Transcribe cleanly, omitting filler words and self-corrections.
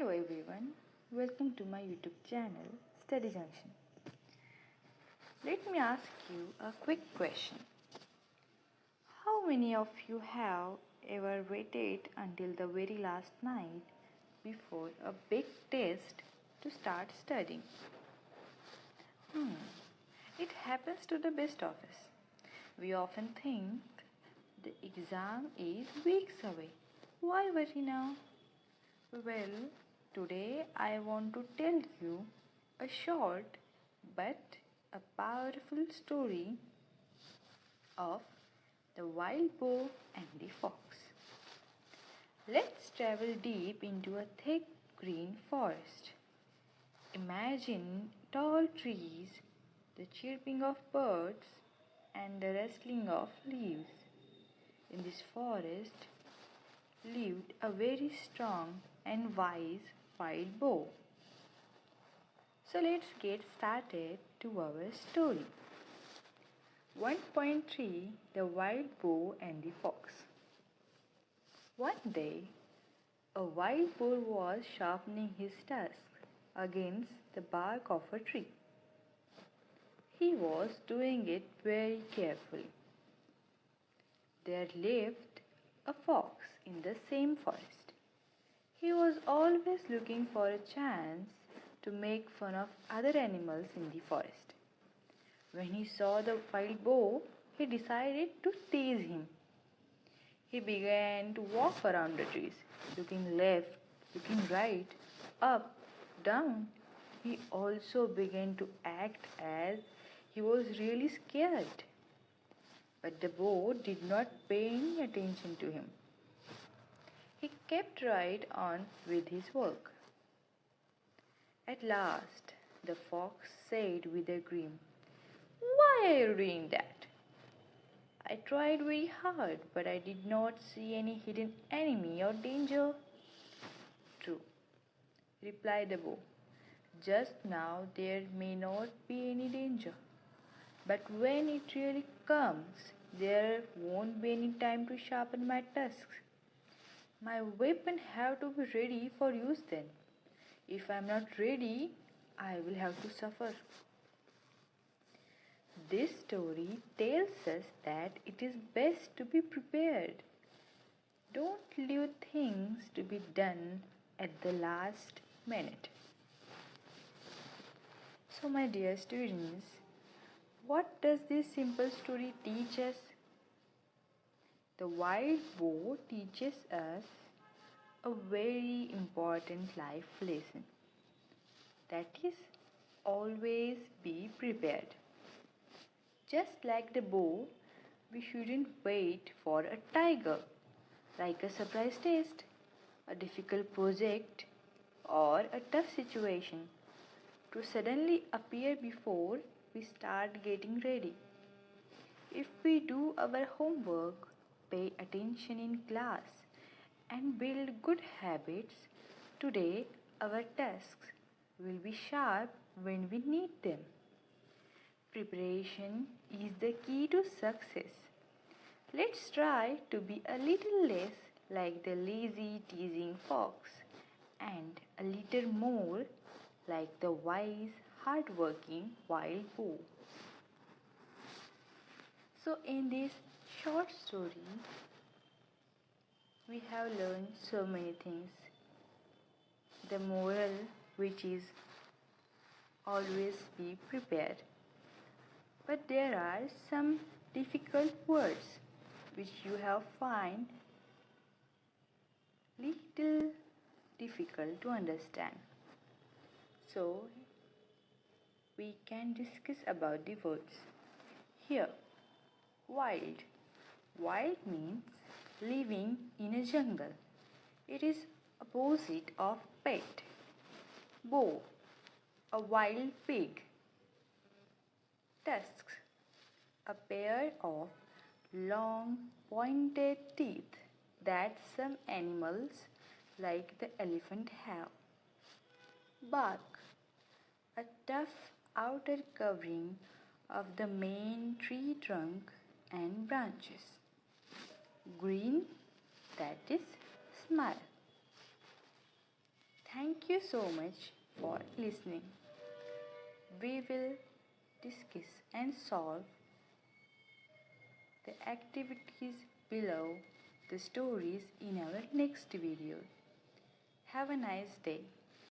Hello everyone, welcome to my YouTube channel Std Junction. Let me ask you a quick question. How many of you have ever waited until the very last night before a big test to start studying? It happens to the best of us. We often think the exam is weeks away. Why worry now? Well, today I want to tell you a short but a powerful story of the wild boar and the fox. Let's travel deep into a thick green forest. Imagine tall trees, the chirping of birds, and the rustling of leaves. In this forest lived a very strong and wise wild boar. So let's get started to our story. 1.3 The Wild Boar and the Fox. One day, a wild boar was sharpening his tusk against the bark of a tree. He was doing it very carefully. There lived a fox in the same forest. He was always looking for a chance to make fun of other animals in the forest. When he saw the wild boar, he decided to tease him. He began to walk around the trees, looking left, looking right, up, down. He also began to act as he was really scared. But the boar did not pay any attention to him. He kept right on with his work. At last, the fox said with a grin, "Why are you doing that?" "I tried very hard, but I did not see any hidden enemy or danger." "True," replied the boar. "Just now there may not be any danger. But when it really comes, there won't be any time to sharpen my tusks. My weapon have to be ready for use then. If I am not ready, I will have to suffer." This story tells us that it is best to be prepared. Don't leave things to be done at the last minute. So, my dear students, what does this simple story teach us? The wild boar teaches us a very important life lesson. That is, always be prepared. Just like the boar, we shouldn't wait for a tiger, like a surprise test, a difficult project, or a tough situation, to suddenly appear before we start getting ready. If we do our homework, pay attention in class, and build good habits, today our tasks will be sharp when we need them. Preparation is the key to success. Let's try to be a little less like the lazy, teasing fox and a little more like the wise, hard-working wild boar. So in this short story, we have learned so many things. The moral, which is always be prepared. But there are some difficult words which you have find little difficult to understand. So we can discuss about the words. Here, wild. Wild means living in a jungle. It is opposite of pet. Boar, a wild pig. Tusks, a pair of long pointed teeth that some animals like the elephant have. Bark, a tough outer covering of the main tree trunk and branches. Grin, that is smile. Thank you so much for listening. We will discuss and solve the activities below the stories in our next video. Have a nice day.